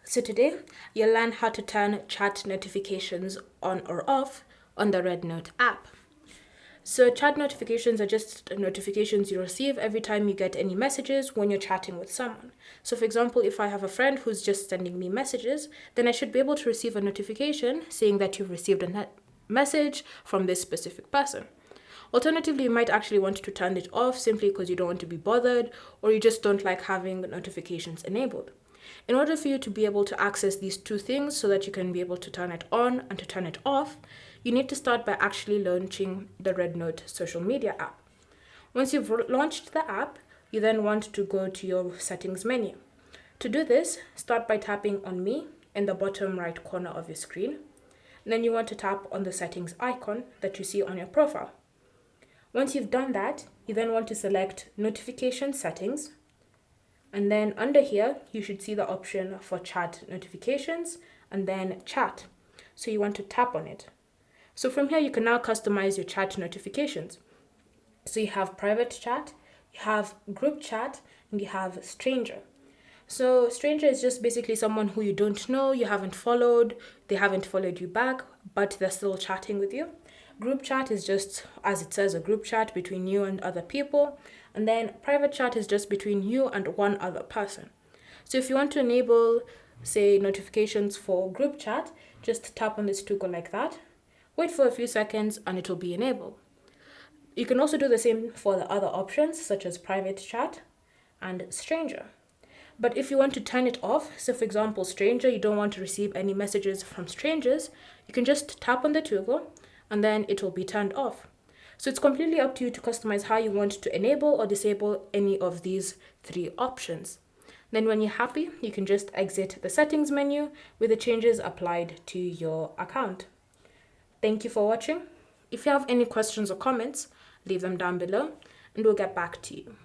So today, you'll learn how to turn chat notifications on or off on the REDnote app. So chat notifications are just notifications you receive every time you get any messages when you're chatting with someone. So for example, if I have a friend who's just sending me messages, then I should be able to receive a notification saying that you've received a message from this specific person. Alternatively, you might actually want to turn it off simply because you don't want to be bothered or you just don't like having notifications enabled. In order for you to be able to access these two things so that you can be able to turn it on and to turn it off, you need to start by actually launching the REDnote social media app. Once you've launched the app, you then want to go to your settings menu. To do this, start by tapping on Me in the bottom right corner of your screen. And then you want to tap on the settings icon that you see on your profile. Once you've done that, you then want to select Notification Settings. And then under here, you should see the option for Chat Notifications and then Chat. So you want to tap on it. So from here, you can now customize your chat notifications. So you have private chat, you have group chat, and you have stranger. So stranger is just basically someone who you don't know, you haven't followed, they haven't followed you back, but they're still chatting with you. Group chat is just, as it says, a group chat between you and other people. And then private chat is just between you and one other person. So if you want to enable, say, notifications for group chat, just tap on this toggle like that. Wait for a few seconds and it will be enabled. You can also do the same for the other options such as private chat and stranger. But if you want to turn it off, so for example, stranger, you don't want to receive any messages from strangers, you can just tap on the toggle and then it will be turned off. So it's completely up to you to customize how you want to enable or disable any of these three options. Then when you're happy, you can just exit the settings menu with the changes applied to your account. Thank you for watching. If you have any questions or comments, leave them down below and we'll get back to you.